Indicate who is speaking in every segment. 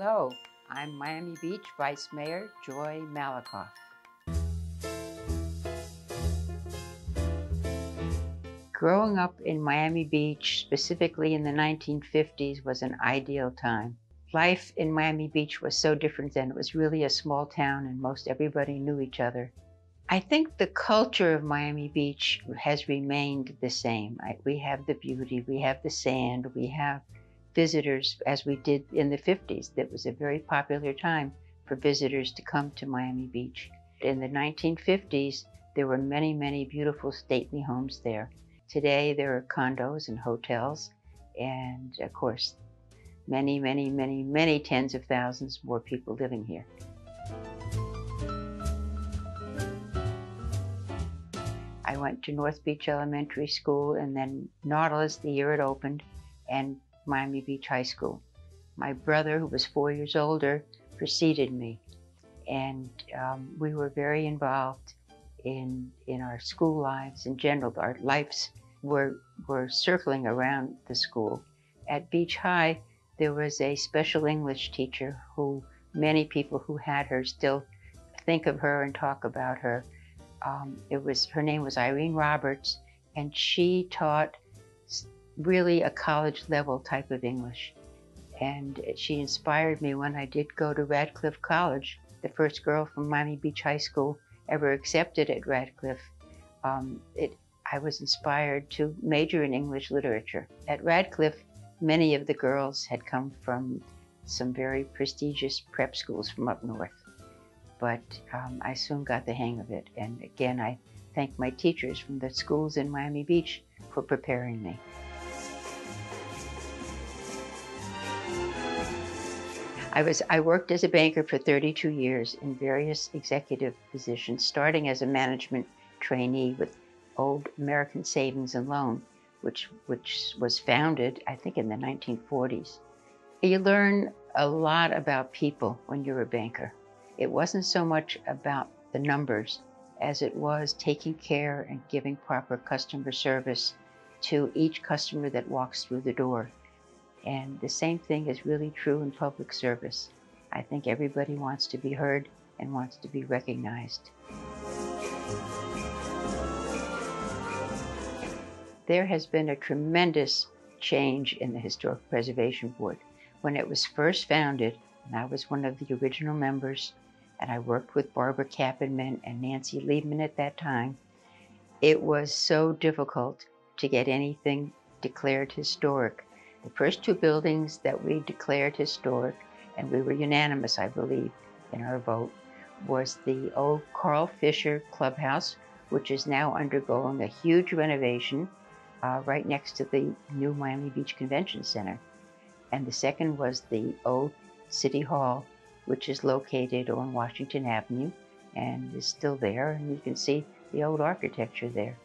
Speaker 1: Hello, I'm Miami Beach Vice Mayor Joy Malakoff. Growing up in Miami Beach, specifically in the 1950s, was an ideal time. Life in Miami Beach was so different then. It was really a small town and most everybody knew each other. I think the culture of Miami Beach has remained the same. We have the beauty, we have the sand, we have visitors, as we did in the 50s. That was a very popular time for visitors to come to Miami Beach. In the 1950s, there were many, many beautiful stately homes there. Today, there are condos and hotels, and of course, many, many, many, many tens of thousands more people living here. I went to North Beach Elementary School and then Nautilus the year it opened, and Miami Beach High School. My brother, who was 4 years older, preceded me, and we were very involved in our school lives in general. Our lives were circling around the school. At Beach High, there was a special English teacher who many people who had her still think of her and talk about her. Her name was Irene Roberts, and she taught really a college level type of English. And she inspired me when I did go to Radcliffe College, the first girl from Miami Beach High School ever accepted at Radcliffe. I was inspired to major in English literature. At Radcliffe, many of the girls had come from some very prestigious prep schools from up north. But I soon got the hang of it. And again, I thank my teachers from the schools in Miami Beach for preparing me. I worked as a banker for 32 years in various executive positions, starting as a management trainee with Old American Savings and Loan, which was founded, I think, in the 1940s. You learn a lot about people when you're a banker. It wasn't so much about the numbers as it was taking care and giving proper customer service to each customer that walks through the door. And the same thing is really true in public service. I think everybody wants to be heard and wants to be recognized. There has been a tremendous change in the Historic Preservation Board. When it was first founded, and I was one of the original members, and I worked with Barbara Kappenman and Nancy Liebman at that time, it was so difficult to get anything declared historic. The first two buildings that we declared historic, and we were unanimous, I believe, in our vote, was the old Carl Fisher Clubhouse, which is now undergoing a huge renovation right next to the new Miami Beach Convention Center. And the second was the old City Hall, which is located on Washington Avenue and is still there, and you can see the old architecture there.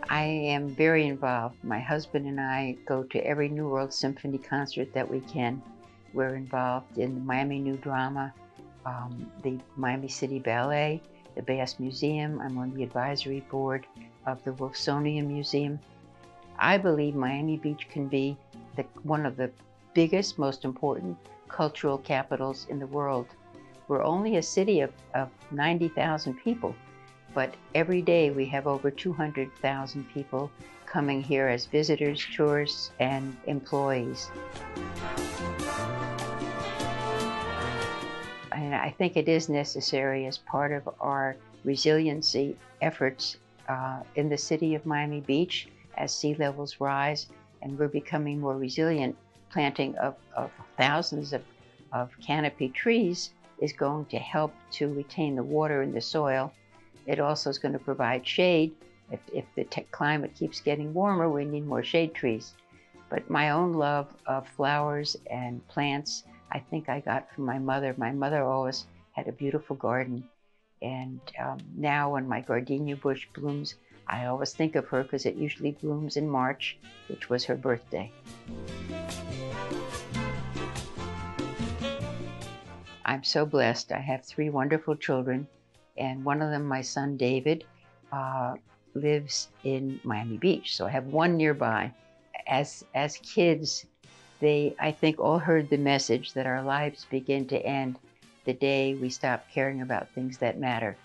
Speaker 1: I am very involved. My husband and I go to every New World Symphony concert that we can. We're involved in the Miami New Drama, the Miami City Ballet, the Bass Museum. I'm on the advisory board of the Wolfsonian Museum. I believe Miami Beach can be one of the biggest, most important cultural capitals in the world. We're only a city of 90,000 people, but every day we have over 200,000 people coming here as visitors, tourists, and employees. And I think it is necessary as part of our resiliency efforts in the city of Miami Beach as sea levels rise and we're becoming more resilient. Planting of thousands of canopy trees is going to help to retain the water in the soil. It also is going to provide shade. If the climate keeps getting warmer, we need more shade trees. But my own love of flowers and plants, I think I got from my mother. My mother always had a beautiful garden. And now when my gardenia bush blooms, I always think of her because it usually blooms in March, which was her birthday. I'm so blessed. I have 3 wonderful children, and one of them, my son David, lives in Miami Beach, so I have one nearby. as kids, they, I think, all heard the message that our lives begin to end the day we stop caring about things that matter.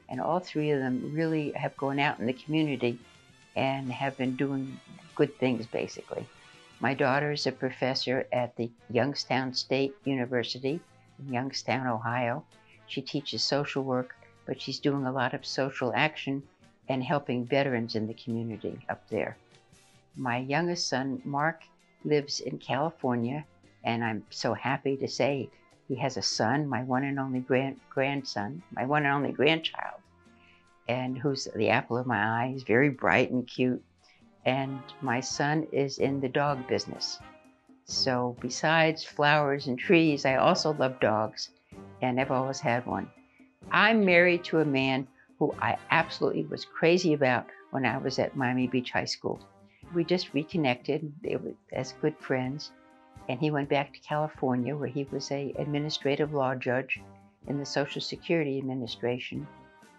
Speaker 1: And all three of them really have gone out in the community and have been doing good things, basically. My daughter is a professor at the Youngstown State University in Youngstown, Ohio. She teaches social work, but she's doing a lot of social action and helping veterans in the community up there. My youngest son, Mark, lives in California, and I'm so happy to say he has a son, my one and only grandson, my one and only grandchild, and who's the apple of my eye. He's very bright and cute. And my son is in the dog business. So besides flowers and trees, I also love dogs, and I've always had one. I'm married to a man who I absolutely was crazy about when I was at Miami Beach High School. We just reconnected as good friends, and he went back to California, where he was an administrative law judge in the Social Security Administration,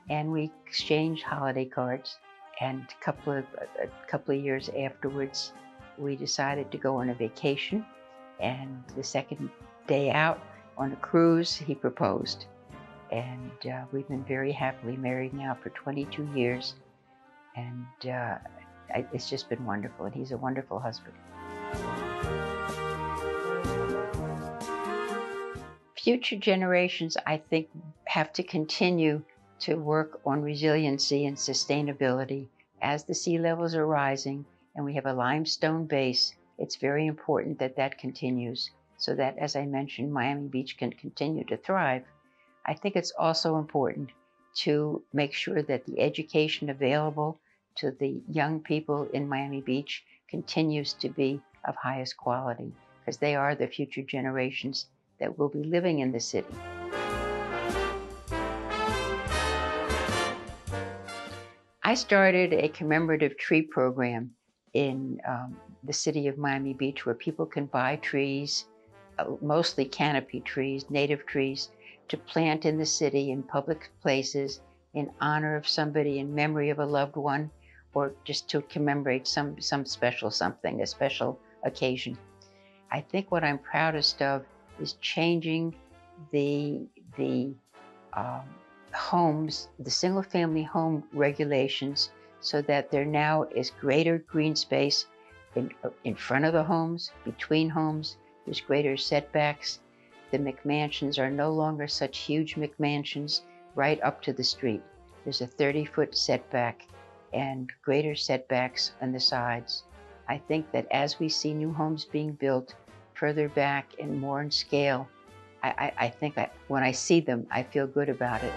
Speaker 1: and we exchanged holiday cards. And a couple of years afterwards, we decided to go on a vacation, and the second day out on a cruise, he proposed. And we've been very happily married now for 22 years, and it's just been wonderful, and he's a wonderful husband. Future generations, I think, have to continue to work on resiliency and sustainability. As the sea levels are rising and we have a limestone base, it's very important that that continues so that, as I mentioned, Miami Beach can continue to thrive. I think it's also important to make sure that the education available to the young people in Miami Beach continues to be of highest quality, because they are the future generations that will be living in the city. I started a commemorative tree program in the city of Miami Beach, where people can buy trees, mostly canopy trees, native trees, to plant in the city in public places in honor of somebody, in memory of a loved one, or just to commemorate some special something, a special occasion. I think what I'm proudest of is changing the homes, the single-family home regulations, so that there now is greater green space in front of the homes, between homes. There's greater setbacks. The McMansions are no longer such huge McMansions right up to the street. There's a 30-foot setback and greater setbacks on the sides. I think that as we see new homes being built further back and more in scale, I think when I see them, I feel good about it.